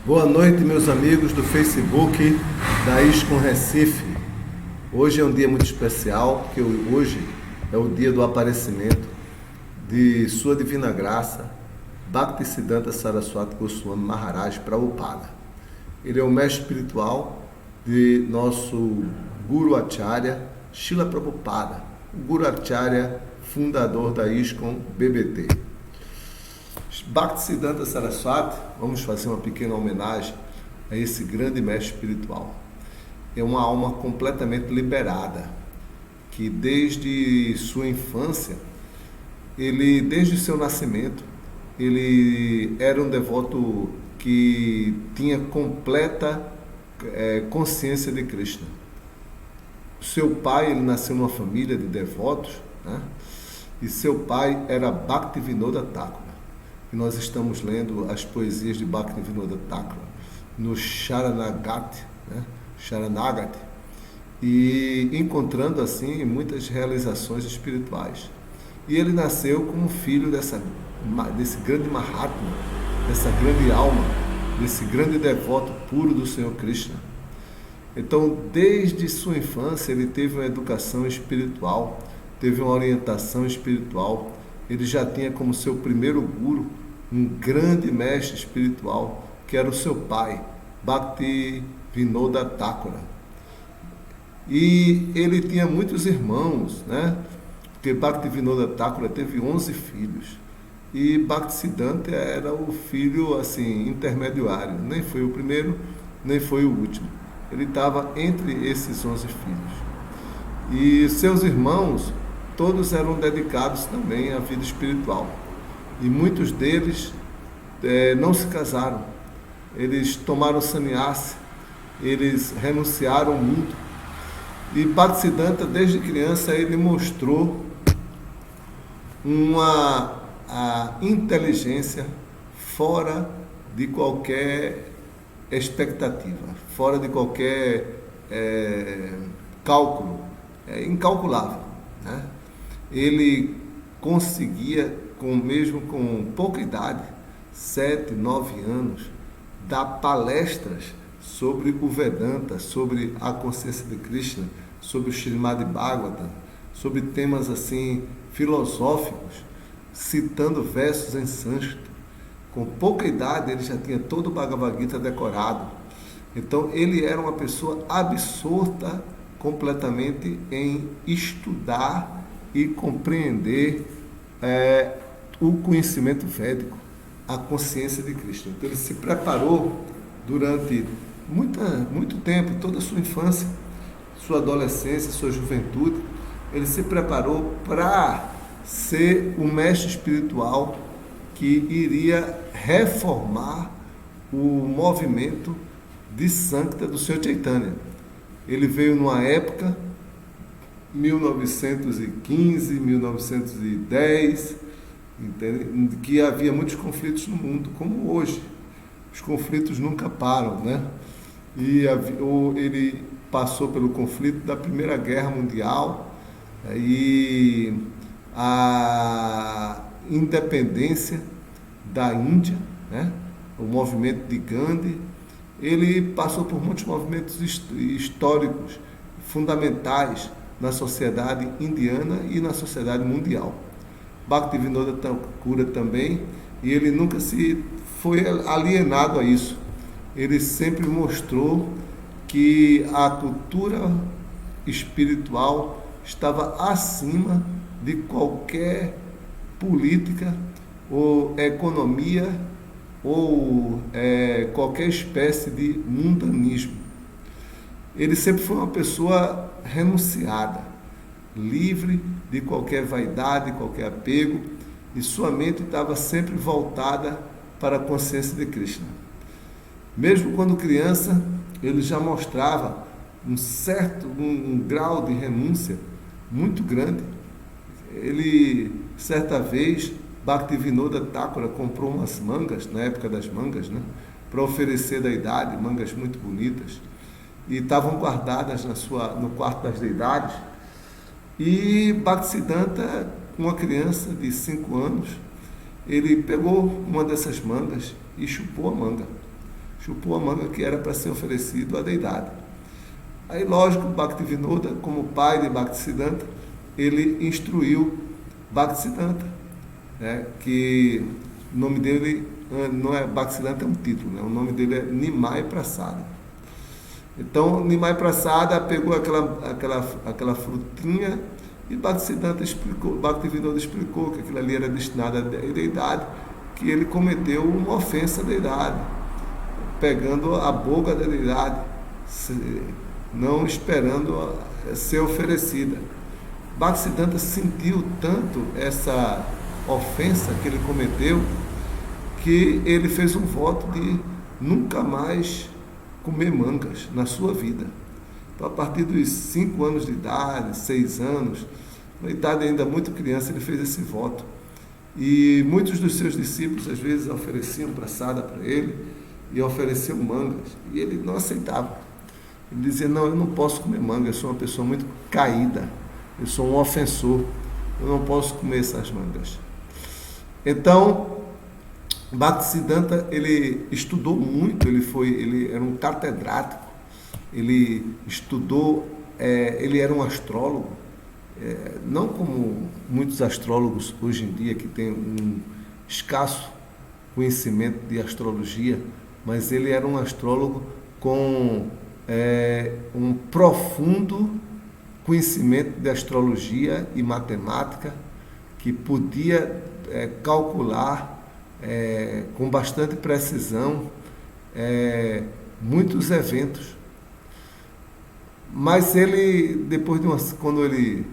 Boa noite, meus amigos do Facebook da ISCOM Recife. Hoje é um dia muito especial, porque hoje é o dia do aparecimento de Sua Divina Graça, Bhaktisiddhanta Saraswati Goswami Maharaj Prabhupada. Ele é o mestre espiritual de nosso Guru Acharya Srila Prabhupada, o Guru Acharya fundador da ISCOM BBT. Bhaktisiddhanta Saraswati, vamos fazer uma pequena homenagem a esse grande mestre espiritual. É uma alma completamente liberada, que desde sua infância, desde seu nascimento, ele era um devoto que tinha completa consciência de Krishna. Seu pai, ele nasceu numa família de devotos, né? E seu pai era Bhaktivinoda Thakura. E nós estamos lendo as poesias de Bhaktivinoda Thakura no Sharanagati, né? Sharanagati, e encontrando assim muitas realizações espirituais. E ele nasceu como filho desse grande Mahatma, dessa grande alma, desse grande devoto puro do Senhor Krishna. Então, desde sua infância, ele teve uma educação espiritual, teve uma orientação espiritual. Ele já tinha como seu primeiro guru um grande mestre espiritual, que era o seu pai, Bhaktivinoda Thakura. E ele tinha muitos irmãos, né? Porque Bhaktivinoda Thakura teve 11 filhos. E Bhaktisiddhanta era o filho assim intermediário, nem foi o primeiro, nem foi o último. Ele estava entre esses 11 filhos. E seus irmãos, todos eram dedicados também à vida espiritual. E muitos deles não se casaram. Eles tomaram sannyasi, eles renunciaram ao mundo. E Bhaktisiddhanta, desde criança, ele mostrou a inteligência fora de qualquer expectativa, fora de qualquer cálculo, incalculável, né? Ele conseguia, mesmo com pouca idade, 7, 9 anos, dar palestras sobre o Vedanta, sobre a consciência de Krishna, sobre o Srimad Bhagavatam, sobre temas assim filosóficos, citando versos em sânscrito. Com pouca idade ele já tinha todo o Bhagavad Gita decorado. Então ele era uma pessoa absorta completamente em estudar e compreender o conhecimento védico, a consciência de Krishna. Então ele se preparou durante muito tempo, toda a sua infância, sua adolescência, sua juventude. Ele se preparou para ser o mestre espiritual que iria reformar o movimento de Sankta do Senhor Chaitanya. Ele veio numa época, 1915, 1910, entende? Que havia muitos conflitos no mundo, como hoje. Os conflitos nunca param, né? E ele passou pelo conflito da Primeira Guerra Mundial e a independência da Índia, né? O movimento de Gandhi. Ele passou por muitos movimentos históricos fundamentais na sociedade indiana e na sociedade mundial. Bhaktivinoda Thakura também, e ele nunca se foi alienado a isso. Ele sempre mostrou que a cultura espiritual estava acima de qualquer política ou economia ou qualquer espécie de mundanismo. Ele sempre foi uma pessoa renunciada, livre de qualquer vaidade, qualquer apego, e sua mente estava sempre voltada para a consciência de Krishna. Mesmo quando criança, ele já mostrava um grau de renúncia muito grande. Ele, certa vez, Bhaktivinoda Thakura comprou umas mangas, na época das mangas, né, para oferecer da idade, mangas muito bonitas, e estavam guardadas no quarto das deidades. E Bhaktisiddhanta, uma criança de 5 anos, ele pegou uma dessas mangas e chupou a manga. chupou a manga que era para ser oferecido à deidade. Aí, lógico, Bhaktivinoda, como pai de Bhaktisiddhanta, ele instruiu Bhaktisiddhanta, né, que o nome dele não é Bhaktisiddhanta, é um título, né, o nome dele é Nimai Prasada. Então, Nimai Prasada pegou aquela frutinha e Bhaktisiddhanta explicou, Bhaktivinoda explicou que aquilo ali era destinado à deidade, que ele cometeu uma ofensa à deidade, pegando a boca da deidade, não esperando ser oferecida. Bhaktisiddhanta sentiu tanto essa ofensa que ele cometeu, que ele fez um voto de nunca mais comer mangas na sua vida. Então, a partir dos 5 anos de idade, 6 anos, na idade ainda muito criança, ele fez esse voto. E muitos dos seus discípulos, às vezes, ofereciam praçada para ele e ofereciam mangas, e ele não aceitava. Ele dizia, não, eu não posso comer manga, eu sou uma pessoa muito caída, eu sou um ofensor, eu não posso comer essas mangas. Então, Bhaktisiddhanta, ele estudou muito, ele era um catedrático, ele estudou, ele era um astrólogo, não como muitos astrólogos hoje em dia, que têm um escasso conhecimento de astrologia, mas ele era um astrólogo com um profundo conhecimento de astrologia e matemática, que podia calcular com bastante precisão muitos eventos. Mas ele, quando ele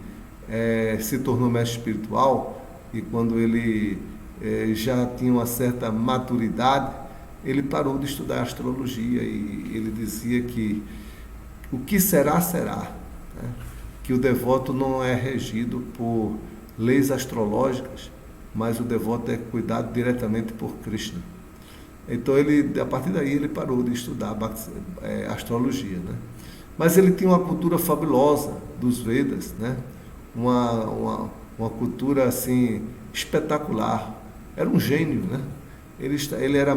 se tornou mestre espiritual e quando ele já tinha uma certa maturidade, ele parou de estudar astrologia e ele dizia que o que será, será, né? Que o devoto não é regido por leis astrológicas, mas o devoto é cuidado diretamente por Krishna. Então, a partir daí, ele parou de estudar astrologia, né? Mas ele tinha uma cultura fabulosa dos Vedas, né? Uma cultura assim espetacular. Era um gênio, né? Ele era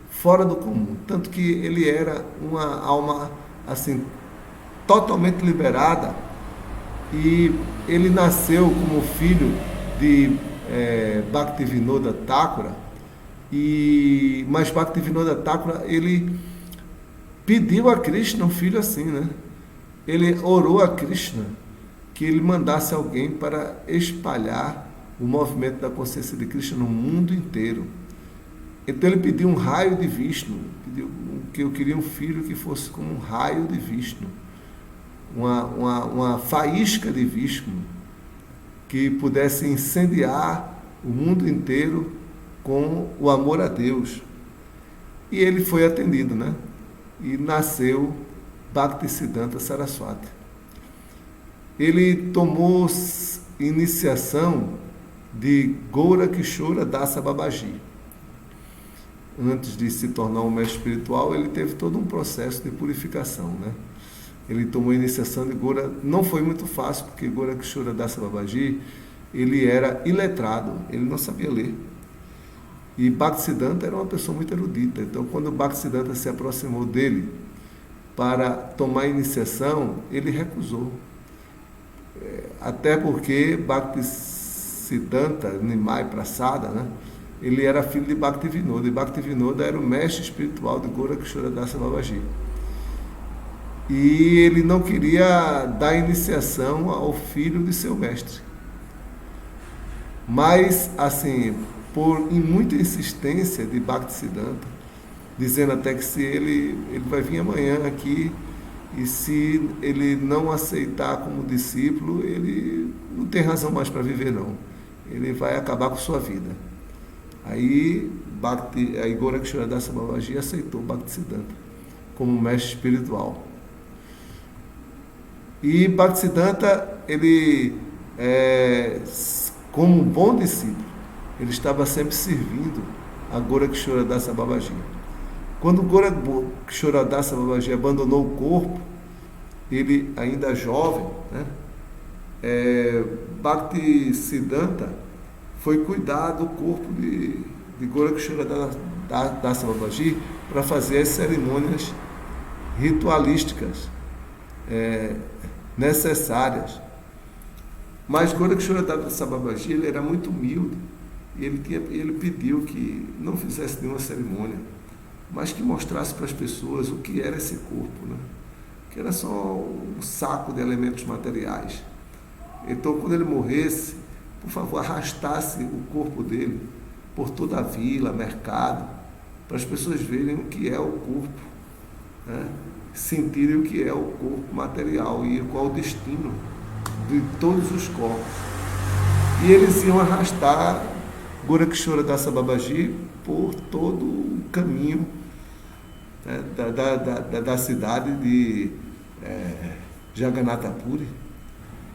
fora do comum, tanto que ele era uma alma assim totalmente liberada, e ele nasceu como filho de Bhaktivinoda Thakura, mas Bhaktivinoda Thakura, ele pediu a Krishna um filho assim, né? Ele orou a Krishna que ele mandasse alguém para espalhar o movimento da consciência de Krishna no mundo inteiro. Então ele pediu um raio de Vishnu, pediu que eu queria um filho que fosse como um raio de Vishnu, uma faísca de Vishnu, que pudesse incendiar o mundo inteiro com o amor a Deus. E ele foi atendido, né? E nasceu Bhaktisiddhanta Saraswati. Ele tomou iniciação de Gaurakishora Dasa Babaji. Antes de se tornar um mestre espiritual, ele teve todo um processo de purificação, né? Ele tomou a iniciação de Gaura, não foi muito fácil, porque Gaurakishora Dasa Babaji, ele era iletrado, ele não sabia ler. E Bhaktisiddhanta era uma pessoa muito erudita. Então, quando Bhaktisiddhanta se aproximou dele para tomar a iniciação, ele recusou. Até porque Bhaktisiddhanta, Nimai Prasada, né? Ele era filho de Bhaktivinoda, e Bhaktivinoda era o mestre espiritual de Gaurakishora Dasa Babaji. E ele não queria dar iniciação ao filho de seu mestre. Mas, assim, em muita insistência de Bhaktisiddhanta, dizendo até que se ele vai vir amanhã aqui, e se ele não aceitar como discípulo, ele não tem razão mais para viver, não. Ele vai acabar com sua vida. Aí Gaurakishora Dasa Babaji aceitou Bhaktisiddhanta como mestre espiritual. E Bhaktisiddhanta, ele, como um bom discípulo, ele estava sempre servindo a Gaurakishora Dasa Babaji. Quando Gaurakishora Dasa Babaji abandonou o corpo, ele ainda jovem, né? Bhaktisiddhanta foi cuidar do corpo de Gaurakishora Dasa Babaji para fazer as cerimônias ritualísticas necessárias. Mas Gorakshoradatta Babaji, ele era muito humilde, e ele pediu que não fizesse nenhuma cerimônia, mas que mostrasse para as pessoas o que era esse corpo, né? Que era só um saco de elementos materiais. Então, quando ele morresse, por favor, arrastasse o corpo dele por toda a vila, mercado, para as pessoas verem o que é o corpo, né? Sentirem o que é o corpo material e qual o destino de todos os corpos. E eles iam arrastar Gorakshoradatta Babaji por todo o caminho, né, da cidade de Jagannath Puri,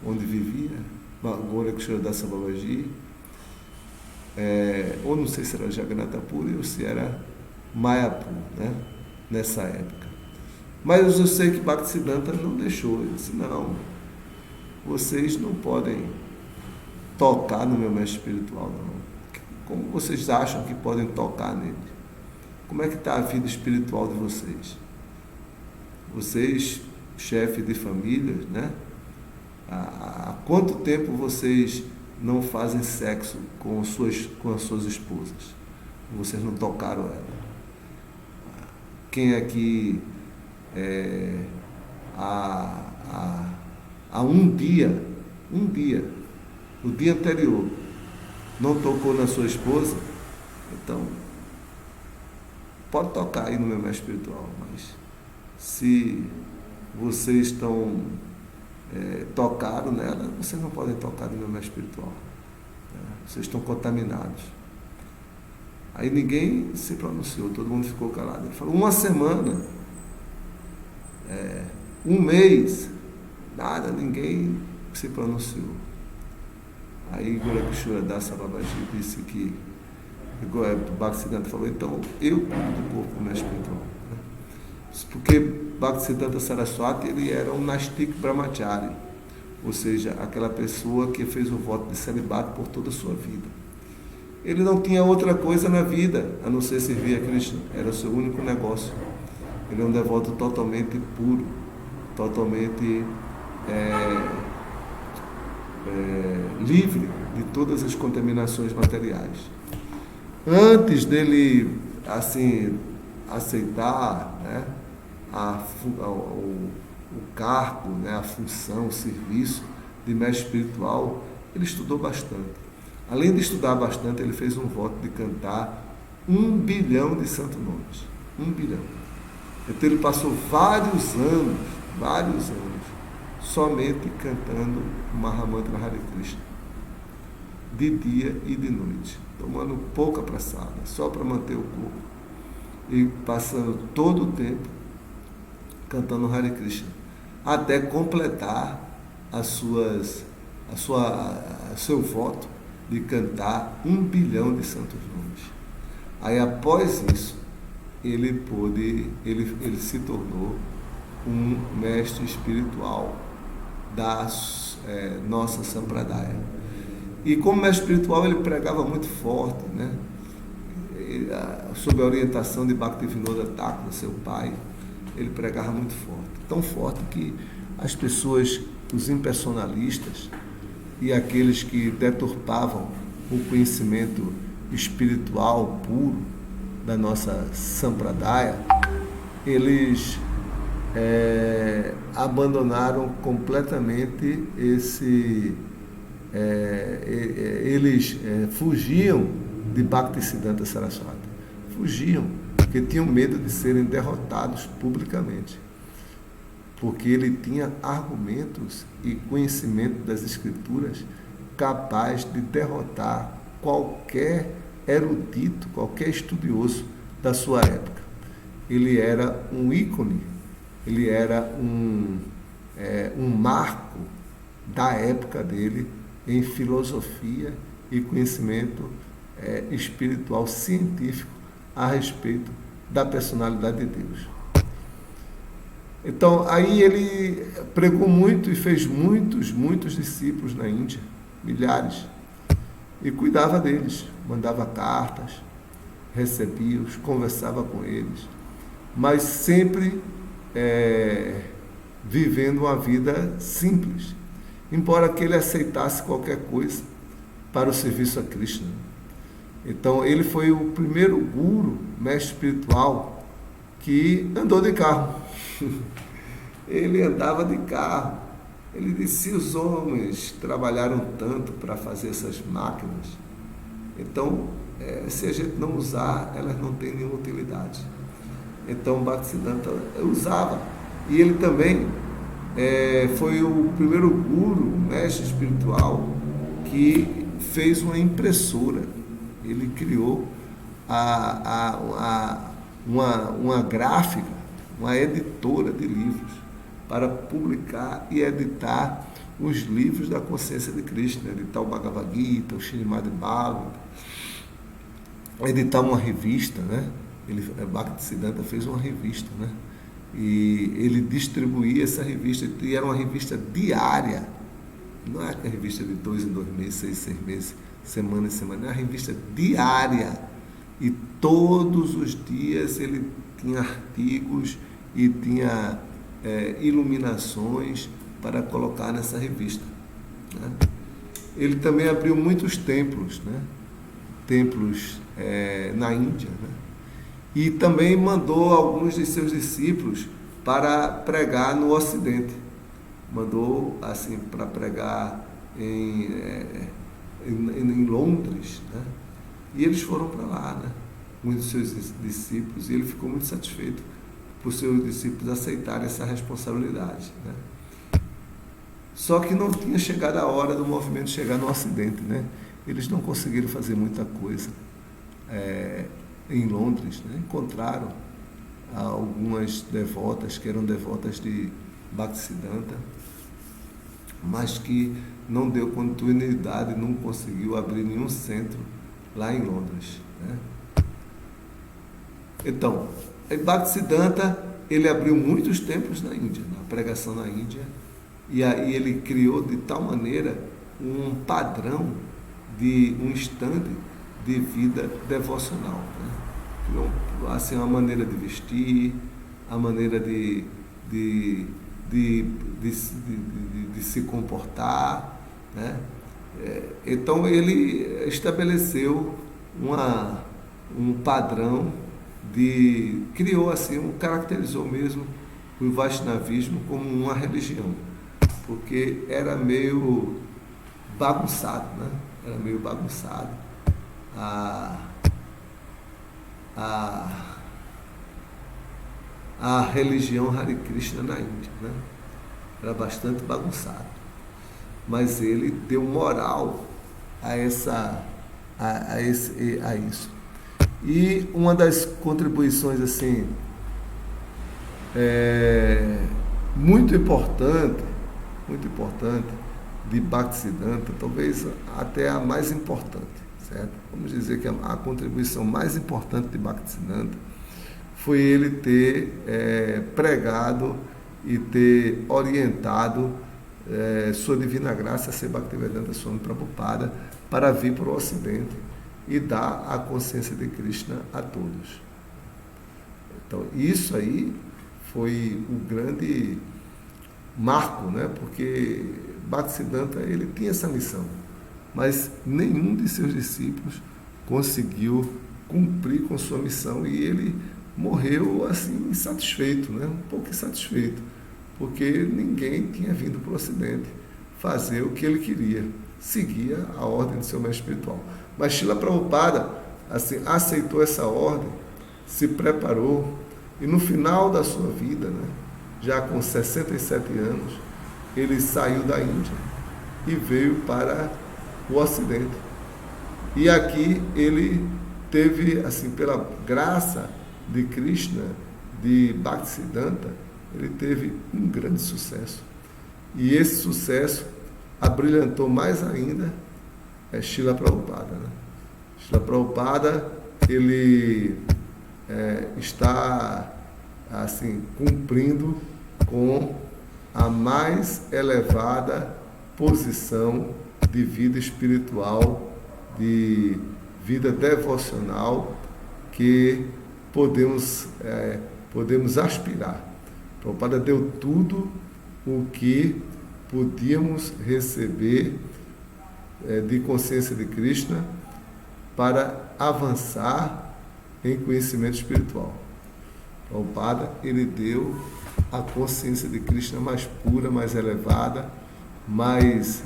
onde vivia Gorakshoradatta Babaji, ou não sei se era Jagannath Puri ou se era Mayapur, né, nessa época. Mas eu sei que Bhaktisiddhanta não deixou. Ele disse: não, vocês não podem tocar no meu mestre espiritual, não. Como vocês acham que podem tocar nele? Como é que está a vida espiritual de vocês? Vocês, chefe de família, né? Há quanto tempo vocês não fazem sexo com as suas esposas? Vocês não tocaram ela? Quem aqui há um dia, no dia anterior, não tocou na sua esposa? Então, pode tocar aí no meu mestre espiritual, mas se vocês estão tocaram nela, vocês não podem tocar no meu mestre espiritual, né? Vocês estão contaminados. Aí ninguém se pronunciou, todo mundo ficou calado. Ele falou: uma semana, um mês, nada, ninguém se pronunciou. Aí Gorakshoradatta Babaji disse que o Bhaktisiddhanta falou: então eu cuido do corpo do mestre espiritual, né? Porque Bhaktisiddhanta Saraswati, ele era um Nastik Brahmachari, ou seja, aquela pessoa que fez o voto de celibato por toda a sua vida. Ele não tinha outra coisa na vida a não ser servir a Krishna, era o seu único negócio. Ele é um devoto totalmente puro, totalmente livre de todas as contaminações materiais. Antes dele assim aceitar, né, o cargo, né, a função, o serviço de mestre espiritual, ele estudou bastante. Além de estudar bastante, ele fez um voto de cantar 1 bilhão de santos nomes. 1 bilhão. Então ele passou vários anos, somente cantando o Mahamantra Hare Krishna, de dia e de noite, tomando pouca praçada, só para manter o corpo, e passando todo o tempo cantando Hare Krishna, até completar seu voto de cantar 1 bilhão de santos nomes. Aí após isso, ele se tornou um mestre espiritual da nossa Sampradaya. E como mestre espiritual, ele pregava muito forte, né? Sob a orientação de Bhaktivinoda Thakur, seu pai, ele pregava muito forte. Tão forte que as pessoas, os impersonalistas e aqueles que deturpavam o conhecimento espiritual puro da nossa Sampradaya, eles abandonaram completamente eles fugiam de Bhaktisiddhanta Saraswati. Fugiam, porque tinham medo de serem derrotados publicamente. Porque ele tinha argumentos e conhecimento das escrituras capaz de derrotar qualquer erudito, qualquer estudioso da sua época. Ele era um ícone, ele era um marco da época dele em filosofia e conhecimento espiritual, científico a respeito da personalidade de Deus. Então, aí ele pregou muito e fez muitos discípulos na Índia, milhares, e cuidava deles, mandava cartas, recebia-os, conversava com eles, mas sempre vivendo uma vida simples, embora que ele aceitasse qualquer coisa para o serviço a Krishna. Então ele foi o primeiro guru, mestre espiritual, que andou de carro. Ele andava de carro. Ele disse: se os homens trabalharam tanto para fazer essas máquinas, então se a gente não usar, elas não têm nenhuma utilidade. Então Bhaktisiddhanta usava. E ele também foi o primeiro guru, mestre espiritual, que fez uma impressora. Ele criou uma gráfica, uma editora de livros, para publicar e editar os livros da consciência de Krishna, editar o Bhagavad Gita, o Srimad Bhagavatam, editar uma revista, né? Bhaktisiddhanta fez uma revista, né? E ele distribuía essa revista, e era uma revista diária, não é a revista de 2 em 2 meses, 6 em 6 meses, semana em semana, é uma revista diária, e todos os dias ele tinha artigos e tinha iluminações para colocar nessa revista, né? Ele também abriu muitos templos, né? Templos na Índia, né? E também mandou alguns de seus discípulos para pregar no Ocidente. Mandou assim para pregar em Londres, né? E eles foram para lá, né? Muitos de seus discípulos, e ele ficou muito satisfeito por seus discípulos aceitarem essa responsabilidade, né? Só que não tinha chegado a hora do movimento chegar no Ocidente, né? Eles não conseguiram fazer muita coisa em Londres, né? Encontraram algumas devotas que eram devotas de Bhaktisiddhanta, mas que não deu continuidade, não conseguiu abrir nenhum centro lá em Londres, né? Então, Bhaktisiddhanta, ele abriu muitos templos na Índia, na pregação na Índia, e aí ele criou de tal maneira um padrão de um estande de vida devocional, né? Criou assim uma maneira de vestir, a maneira de se comportar, né? Então ele estabeleceu um padrão criou assim, caracterizou mesmo o Vaishnavismo como uma religião, porque era meio bagunçado, né? Era meio bagunçado a religião Hare Krishna na Índia, né? Era bastante bagunçado, mas ele deu moral a isso. E uma das contribuições assim muito importante de Bhaktisiddhanta, talvez até a mais importante, certo? Vamos dizer que a contribuição mais importante de Bhaktisiddhanta foi ele ter pregado e ter orientado sua divina graça, Sri Bhaktivedanta Swami Prabhupada, para vir para o Ocidente e dar a consciência de Krishna a todos. Então, isso aí foi o grande marco, né? Porque Bhaktisiddhanta, ele tinha essa missão, mas nenhum de seus discípulos conseguiu cumprir com sua missão, e ele morreu assim insatisfeito, né? Um pouco insatisfeito, porque ninguém tinha vindo para o Ocidente fazer o que ele queria, seguia a ordem do seu mestre espiritual. Mas Srila Prabhupada assim, aceitou essa ordem, se preparou, e no final da sua vida, né, já com 67 anos, ele saiu da Índia e veio para o Ocidente. E aqui ele teve, assim, pela graça de Krishna, de Bhaktisiddhanta, ele teve um grande sucesso. E esse sucesso abrilhantou mais ainda Srila Prabhupada, né? Srila Prabhupada, ele está assim cumprindo com a mais elevada posição de vida espiritual, de vida devocional que podemos podemos aspirar. Prabhupada deu tudo o que podíamos receber de consciência de Krishna para avançar em conhecimento espiritual. Prabhupada, ele deu a consciência de Krishna mais pura, mais elevada, mais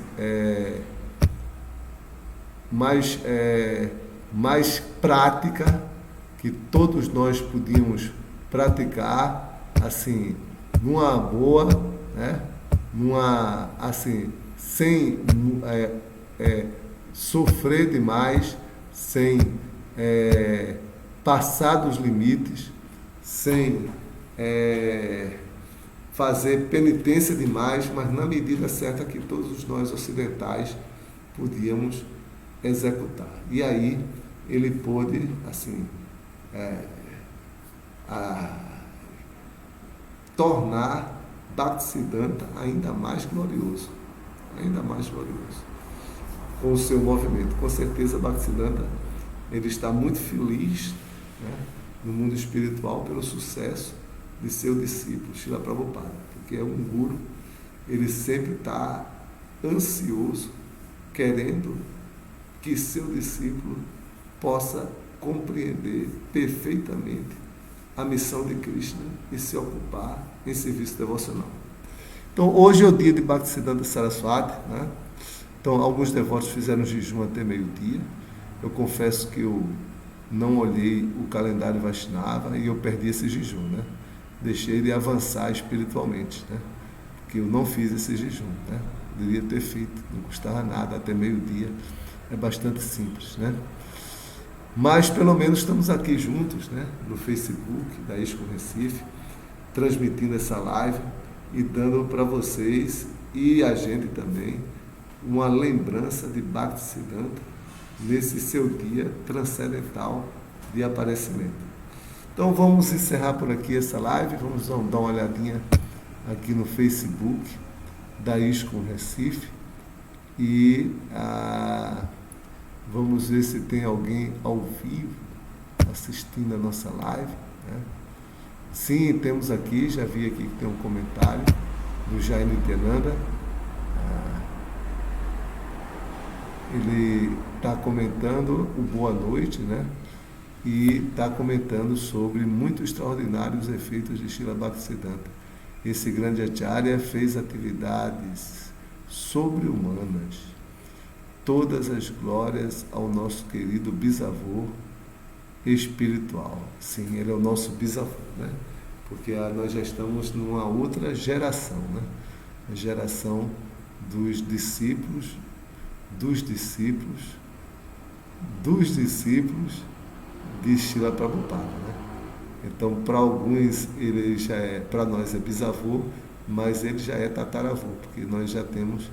prática, que todos nós podíamos praticar, assim, numa boa, né? Sem sofrer demais, sem passar dos limites, sem fazer penitência demais, mas na medida certa que todos nós ocidentais podíamos executar. E aí ele pôde, assim, tornar Bhaktisiddhanta ainda mais glorioso, com o seu movimento. Com certeza Bhaktisiddhanta, ele está muito feliz, né, no mundo espiritual pelo sucesso de seu discípulo, Srila Prabhupada, porque é um guru, ele sempre está ansioso, querendo que seu discípulo possa compreender perfeitamente a missão de Krishna e se ocupar em serviço devocional. Então, hoje é o dia de Bhaktisiddhanta Saraswati, né? Então, alguns devotos fizeram jejum até meio-dia. Eu confesso que eu não olhei o calendário Vaishnava e eu perdi esse jejum, né? Deixei de avançar espiritualmente, né? Porque eu não fiz esse jejum, né? Deveria ter feito, não custava nada, até meio-dia. É bastante simples, né? Mas pelo menos estamos aqui juntos, né? No Facebook da ISKCON Recife, transmitindo essa live e dando para vocês e a gente também uma lembrança de Bhaktisiddhanta nesse seu dia transcendental de aparecimento. Então vamos encerrar por aqui essa live, vamos dar uma olhadinha aqui no Facebook da ISKCON Recife e vamos ver se tem alguém ao vivo assistindo a nossa live, né? Sim, temos aqui, já vi aqui que tem um comentário do Jair Nityananda. Ele está comentando o boa noite, né? E está comentando sobre muito extraordinários efeitos de Srila Bhaktisiddhanta. Esse grande acharya fez atividades sobre-humanas. Todas as glórias ao nosso querido bisavô espiritual. Sim, ele é o nosso bisavô, né? Porque nós já estamos numa outra geração, né? A geração dos discípulos de Srila Prabhupada, né? Então, para alguns, ele já para nós é bisavô, mas ele já é tataravô, porque nós já temos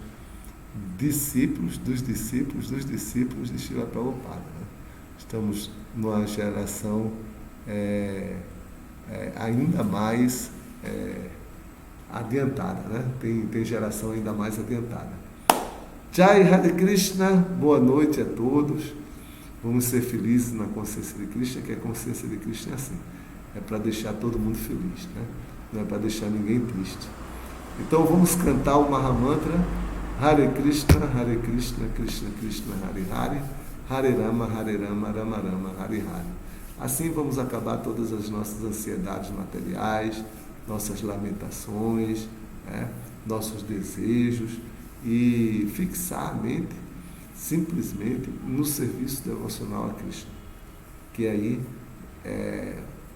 discípulos de Srila Prabhupada, né? Estamos numa geração ainda mais adiantada, né? Tem geração ainda mais adiantada. Jai Hare Krishna, boa noite a todos. Vamos ser felizes na consciência de Krishna, que a consciência de Krishna é assim. É para deixar todo mundo feliz, né? Não é para deixar ninguém triste. Então vamos cantar o Mahamantra Hare Krishna, Krishna Krishna, Hare Hare, Hare Rama, Rama Rama, Hare Hare. Assim vamos acabar todas as nossas ansiedades materiais, nossas lamentações, né? Nossos desejos, e fixar a mente simplesmente no serviço devocional a Krishna, que aí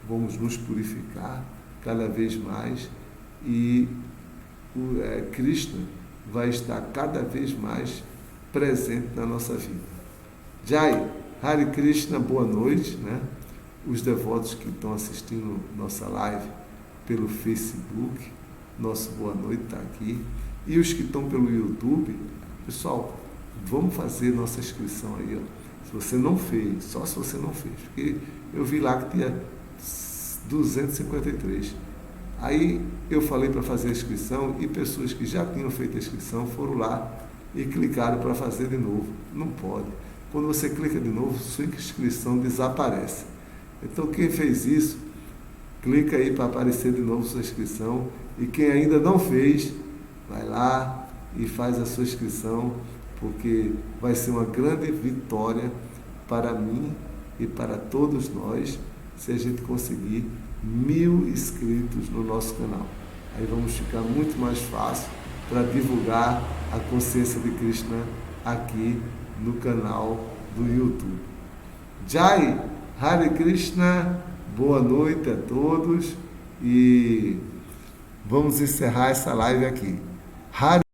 vamos nos purificar cada vez mais e Krishna vai estar cada vez mais presente na nossa vida. Jai, Hare Krishna, boa noite, né? Os devotos que estão assistindo nossa live pelo Facebook, nosso boa noite está aqui. E os que estão pelo YouTube, pessoal, vamos fazer nossa inscrição aí, ó. Se você não fez, só se você não fez, porque eu vi lá que tinha 253. Aí eu falei para fazer a inscrição e pessoas que já tinham feito a inscrição foram lá e clicaram para fazer de novo. Não pode. Quando você clica de novo, sua inscrição desaparece. Então quem fez isso, Clica aí para aparecer de novo sua inscrição. E quem ainda não fez, vai lá e faz a sua inscrição, porque vai ser uma grande vitória para mim e para todos nós se a gente conseguir 1000 inscritos no nosso canal. Aí vamos ficar muito mais fácil para divulgar a consciência de Krishna aqui no canal do YouTube. Jai, Hare Krishna, boa noite a todos e vamos encerrar essa live aqui. Hare